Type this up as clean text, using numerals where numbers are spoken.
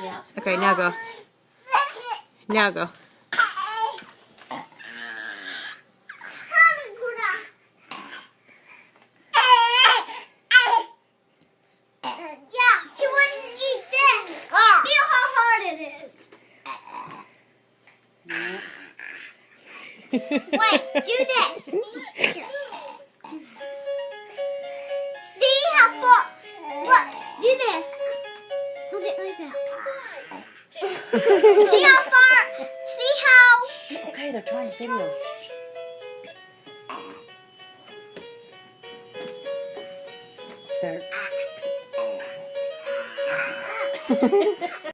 Yeah. Okay, now go. Now go. Wait, do this. See how far. Look, do this. Hold it like that. See how far. See how. Okay, they're trying video. There.